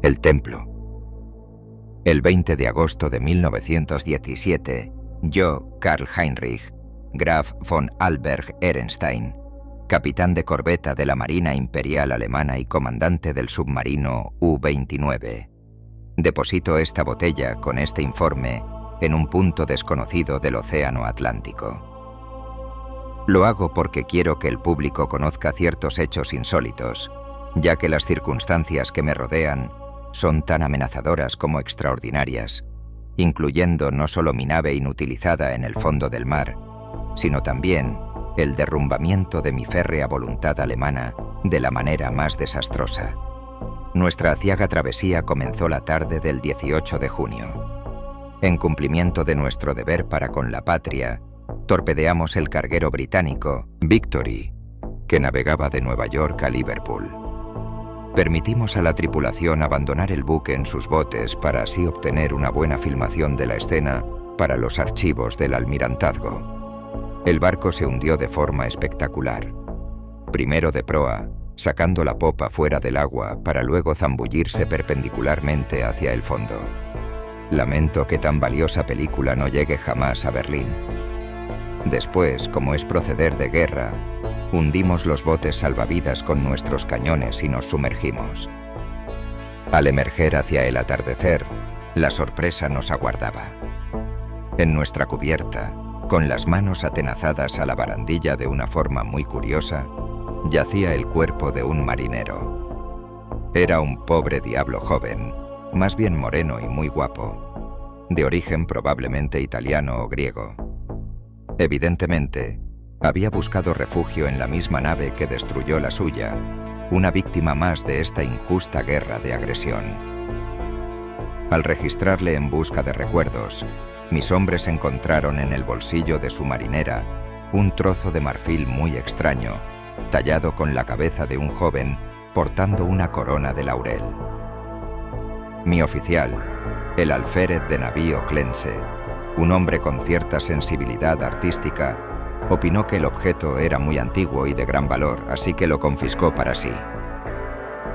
El templo. El 20 de agosto de 1917, yo, Karl Heinrich, Graf von Alberg-Ehrenstein, capitán de corbeta de la Marina Imperial Alemana y comandante del submarino U-29, deposito esta botella con este informe en un punto desconocido del Océano Atlántico. Lo hago porque quiero que el público conozca ciertos hechos insólitos, ya que las circunstancias que me rodean son tan amenazadoras como extraordinarias, incluyendo no solo mi nave inutilizada en el fondo del mar, sino también el derrumbamiento de mi férrea voluntad alemana de la manera más desastrosa. Nuestra aciaga travesía comenzó la tarde del 18 de junio. En cumplimiento de nuestro deber para con la patria, torpedeamos el carguero británico Victory, que navegaba de Nueva York a Liverpool. Permitimos a la tripulación abandonar el buque en sus botes para así obtener una buena filmación de la escena para los archivos del almirantazgo. El barco se hundió de forma espectacular. Primero de proa, sacando la popa fuera del agua para luego zambullirse perpendicularmente hacia el fondo. Lamento que tan valiosa película no llegue jamás a Berlín. Después, como es proceder de guerra, hundimos los botes salvavidas con nuestros cañones y nos sumergimos. Al emerger hacia el atardecer, la sorpresa nos aguardaba. En nuestra cubierta, con las manos atenazadas a la barandilla de una forma muy curiosa, yacía el cuerpo de un marinero. Era un pobre diablo joven, más bien moreno y muy guapo, de origen probablemente italiano o griego. Evidentemente, había buscado refugio en la misma nave que destruyó la suya, una víctima más de esta injusta guerra de agresión. Al registrarle en busca de recuerdos, mis hombres encontraron en el bolsillo de su marinera un trozo de marfil muy extraño, tallado con la cabeza de un joven portando una corona de laurel. Mi oficial, el alférez de navío Klenze, un hombre con cierta sensibilidad artística, opinó que el objeto era muy antiguo y de gran valor, así que lo confiscó para sí.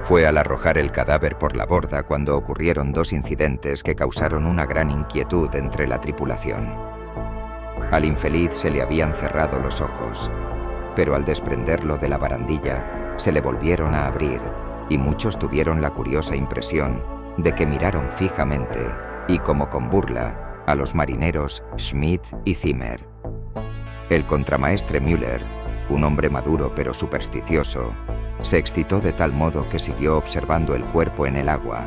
Fue al arrojar el cadáver por la borda cuando ocurrieron dos incidentes que causaron una gran inquietud entre la tripulación. Al infeliz se le habían cerrado los ojos, pero al desprenderlo de la barandilla se le volvieron a abrir y muchos tuvieron la curiosa impresión de que miraron fijamente y como con burla a los marineros Schmidt y Zimmer. El contramaestre Müller, un hombre maduro pero supersticioso, se excitó de tal modo que siguió observando el cuerpo en el agua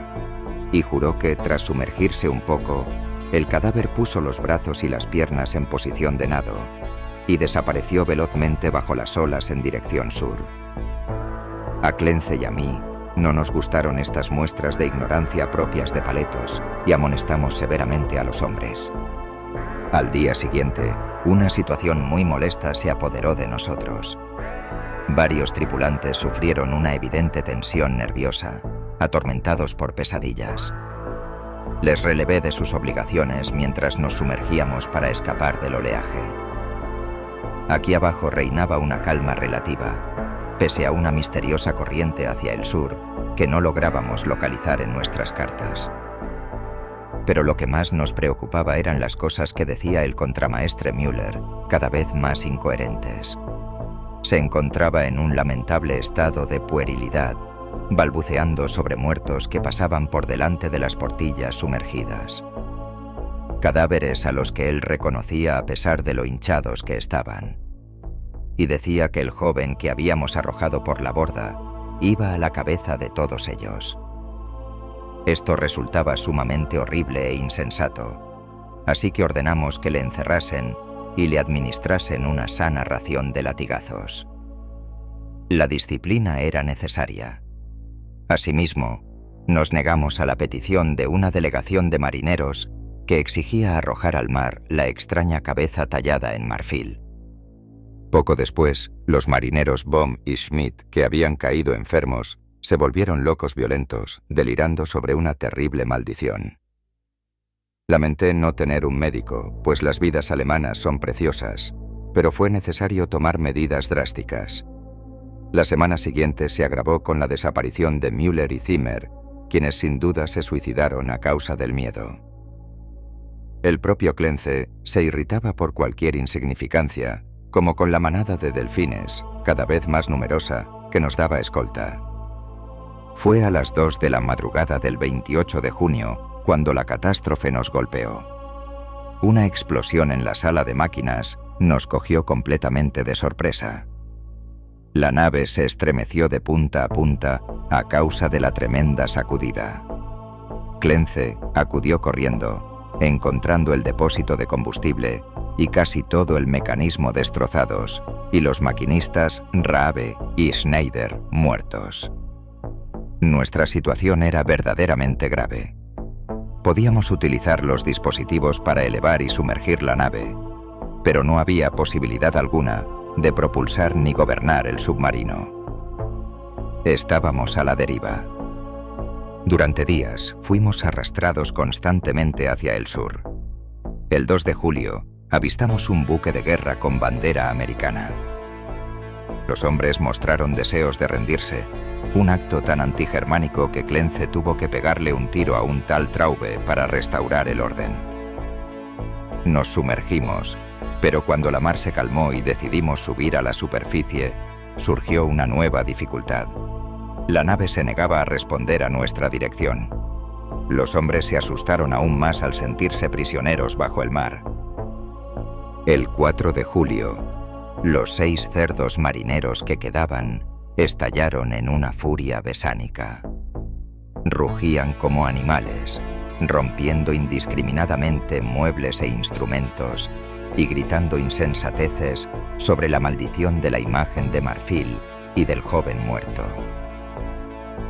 y juró que, tras sumergirse un poco, el cadáver puso los brazos y las piernas en posición de nado y desapareció velozmente bajo las olas en dirección sur. A Klenze y a mí no nos gustaron estas muestras de ignorancia propias de paletos y amonestamos severamente a los hombres. Al día siguiente, una situación muy molesta se apoderó de nosotros. Varios tripulantes sufrieron una evidente tensión nerviosa, atormentados por pesadillas. Les relevé de sus obligaciones mientras nos sumergíamos para escapar del oleaje. Aquí abajo reinaba una calma relativa, pese a una misteriosa corriente hacia el sur que no lográbamos localizar en nuestras cartas. Pero lo que más nos preocupaba eran las cosas que decía el contramaestre Müller, cada vez más incoherentes. Se encontraba en un lamentable estado de puerilidad, balbuceando sobre muertos que pasaban por delante de las portillas sumergidas. Cadáveres a los que él reconocía a pesar de lo hinchados que estaban. Y decía que el joven que habíamos arrojado por la borda iba a la cabeza de todos ellos. Esto resultaba sumamente horrible e insensato, así que ordenamos que le encerrasen y le administrasen una sana ración de latigazos. La disciplina era necesaria. Asimismo, nos negamos a la petición de una delegación de marineros que exigía arrojar al mar la extraña cabeza tallada en marfil. Poco después, los marineros Bohm y Schmidt, que habían caído enfermos, se volvieron locos violentos, delirando sobre una terrible maldición. Lamenté no tener un médico, pues las vidas alemanas son preciosas, pero fue necesario tomar medidas drásticas. La semana siguiente se agravó con la desaparición de Müller y Zimmer, quienes sin duda se suicidaron a causa del miedo. El propio Clence se irritaba por cualquier insignificancia, como con la manada de delfines, cada vez más numerosa, que nos daba escolta. Fue a las 2 de la madrugada del 28 de junio cuando la catástrofe nos golpeó. Una explosión en la sala de máquinas nos cogió completamente de sorpresa. La nave se estremeció de punta a punta a causa de la tremenda sacudida. Clence acudió corriendo, encontrando el depósito de combustible y casi todo el mecanismo destrozados, y los maquinistas Raabe y Schneider muertos. Nuestra situación era verdaderamente grave. Podíamos utilizar los dispositivos para elevar y sumergir la nave, pero no había posibilidad alguna de propulsar ni gobernar el submarino. Estábamos a la deriva. Durante días fuimos arrastrados constantemente hacia el sur. El 2 de julio avistamos un buque de guerra con bandera americana. Los hombres mostraron deseos de rendirse, un acto tan antigermánico que Clence tuvo que pegarle un tiro a un tal Traube para restaurar el orden. Nos sumergimos, pero cuando la mar se calmó y decidimos subir a la superficie, surgió una nueva dificultad. La nave se negaba a responder a nuestra dirección. Los hombres se asustaron aún más al sentirse prisioneros bajo el mar. El 4 de julio, los 6 cerdos marineros que quedaban estallaron en una furia besánica. Rugían como animales, rompiendo indiscriminadamente muebles e instrumentos y gritando insensateces sobre la maldición de la imagen de marfil y del joven muerto.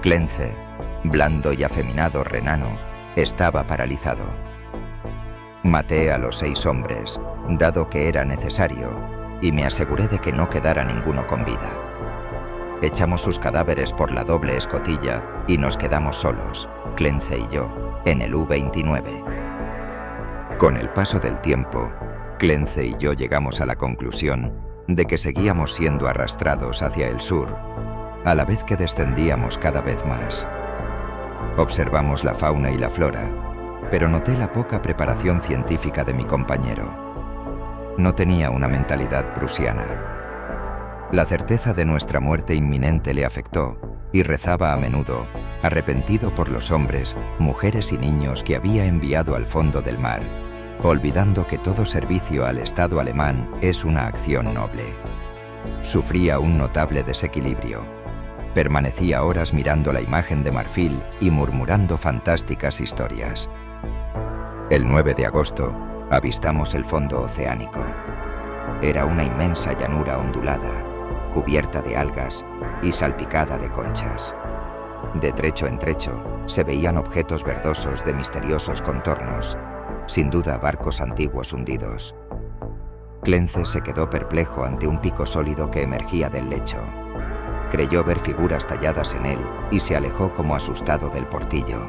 Clence, blando y afeminado renano, estaba paralizado. Maté a los 6 hombres, dado que era necesario, y me aseguré de que no quedara ninguno con vida. Echamos sus cadáveres por la doble escotilla y nos quedamos solos, Clence y yo, en el U-29. Con el paso del tiempo, Clence y yo llegamos a la conclusión de que seguíamos siendo arrastrados hacia el sur, a la vez que descendíamos cada vez más. Observamos la fauna y la flora, pero noté la poca preparación científica de mi compañero. No tenía una mentalidad prusiana. La certeza de nuestra muerte inminente le afectó y rezaba a menudo, arrepentido por los hombres, mujeres y niños que había enviado al fondo del mar, olvidando que todo servicio al Estado alemán es una acción noble. Sufría un notable desequilibrio. Permanecía horas mirando la imagen de marfil y murmurando fantásticas historias. El 9 de agosto avistamos el fondo oceánico. Era una inmensa llanura ondulada, cubierta de algas y salpicada de conchas. De trecho en trecho se veían objetos verdosos de misteriosos contornos, sin duda barcos antiguos hundidos. Clence se quedó perplejo ante un pico sólido que emergía del lecho. Creyó ver figuras talladas en él y se alejó como asustado del portillo.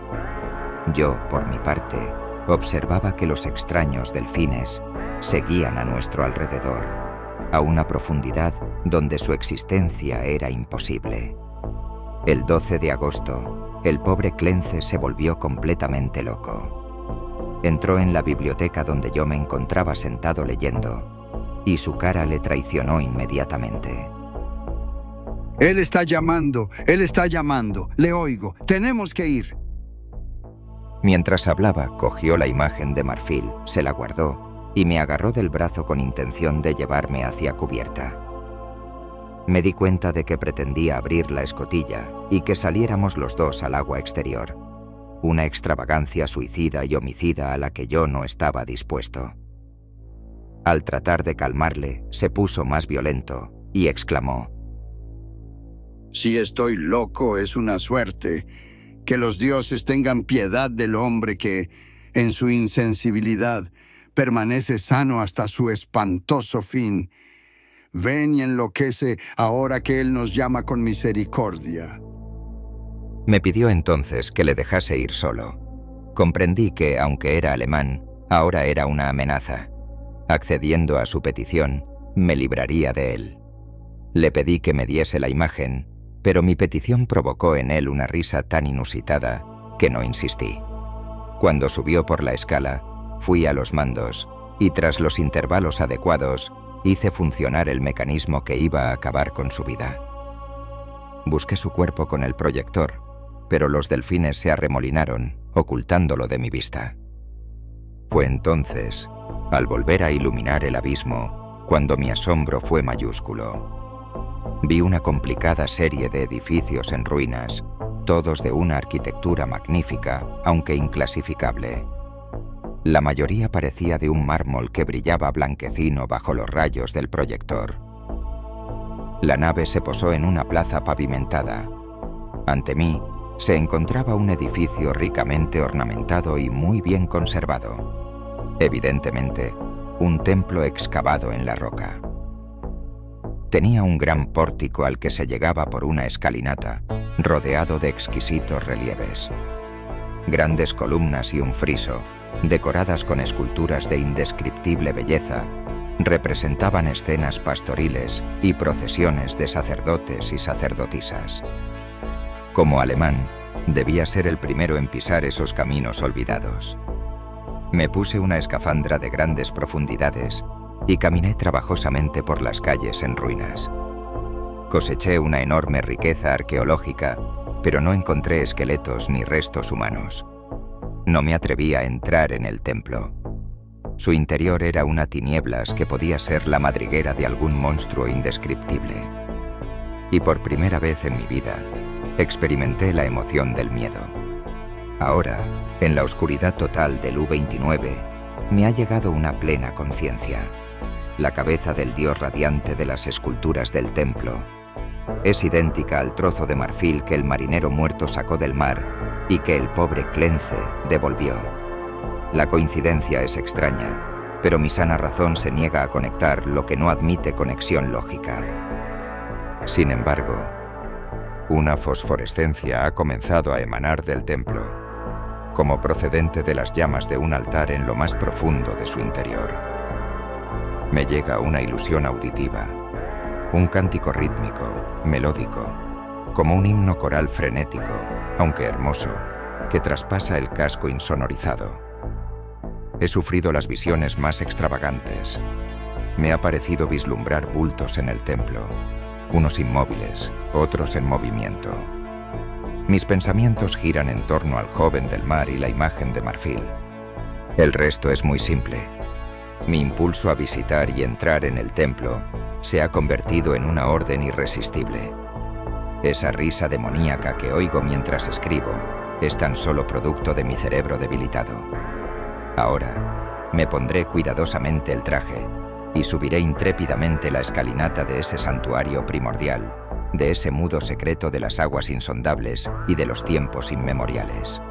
Yo, por mi parte, observaba que los extraños delfines seguían a nuestro alrededor, a una profundidad donde su existencia era imposible. El 12 de agosto, el pobre Clence se volvió completamente loco. Entró en la biblioteca donde yo me encontraba sentado leyendo, y su cara le traicionó inmediatamente. Él está llamando, le oigo, tenemos que ir. Mientras hablaba, cogió la imagen de marfil, se la guardó y me agarró del brazo con intención de llevarme hacia cubierta. Me di cuenta de que pretendía abrir la escotilla y que saliéramos los dos al agua exterior, una extravagancia suicida y homicida a la que yo no estaba dispuesto. Al tratar de calmarle, se puso más violento y exclamó: Si estoy loco es una suerte. Que los dioses tengan piedad del hombre que, en su insensibilidad, permanece sano hasta su espantoso fin. Ven y enloquece ahora que él nos llama con misericordia. Me pidió entonces que le dejase ir solo. Comprendí que, aunque era alemán, ahora era una amenaza. Accediendo a su petición, me libraría de él. Le pedí que me diese la imagen, pero mi petición provocó en él una risa tan inusitada que no insistí. Cuando subió por la escala, fui a los mandos y tras los intervalos adecuados, hice funcionar el mecanismo que iba a acabar con su vida. Busqué su cuerpo con el proyector, pero los delfines se arremolinaron, ocultándolo de mi vista. Fue entonces, al volver a iluminar el abismo, cuando mi asombro fue mayúsculo. Vi una complicada serie de edificios en ruinas, todos de una arquitectura magnífica, aunque inclasificable. La mayoría parecía de un mármol que brillaba blanquecino bajo los rayos del proyector. La nave se posó en una plaza pavimentada. Ante mí se encontraba un edificio ricamente ornamentado y muy bien conservado. Evidentemente, un templo excavado en la roca. Tenía un gran pórtico al que se llegaba por una escalinata, rodeado de exquisitos relieves. Grandes columnas y un friso, decoradas con esculturas de indescriptible belleza, representaban escenas pastoriles y procesiones de sacerdotes y sacerdotisas. Como alemán, debía ser el primero en pisar esos caminos olvidados. Me puse una escafandra de grandes profundidades y caminé trabajosamente por las calles en ruinas. Coseché una enorme riqueza arqueológica, pero no encontré esqueletos ni restos humanos. No me atreví a entrar en el templo. Su interior era una tinieblas que podía ser la madriguera de algún monstruo indescriptible. Y por primera vez en mi vida, experimenté la emoción del miedo. Ahora, en la oscuridad total del U-29, me ha llegado una plena conciencia. La cabeza del dios radiante de las esculturas del templo es idéntica al trozo de marfil que el marinero muerto sacó del mar y que el pobre Clence devolvió. La coincidencia es extraña, pero mi sana razón se niega a conectar lo que no admite conexión lógica. Sin embargo, una fosforescencia ha comenzado a emanar del templo, como procedente de las llamas de un altar en lo más profundo de su interior. Me llega una ilusión auditiva, un cántico rítmico, melódico, como un himno coral frenético, aunque hermoso, que traspasa el casco insonorizado. He sufrido las visiones más extravagantes. Me ha parecido vislumbrar bultos en el templo, unos inmóviles, otros en movimiento. Mis pensamientos giran en torno al joven del mar y la imagen de marfil. El resto es muy simple. Mi impulso a visitar y entrar en el templo se ha convertido en una orden irresistible. Esa risa demoníaca que oigo mientras escribo es tan solo producto de mi cerebro debilitado. Ahora, me pondré cuidadosamente el traje y subiré intrépidamente la escalinata de ese santuario primordial, de ese mudo secreto de las aguas insondables y de los tiempos inmemoriales.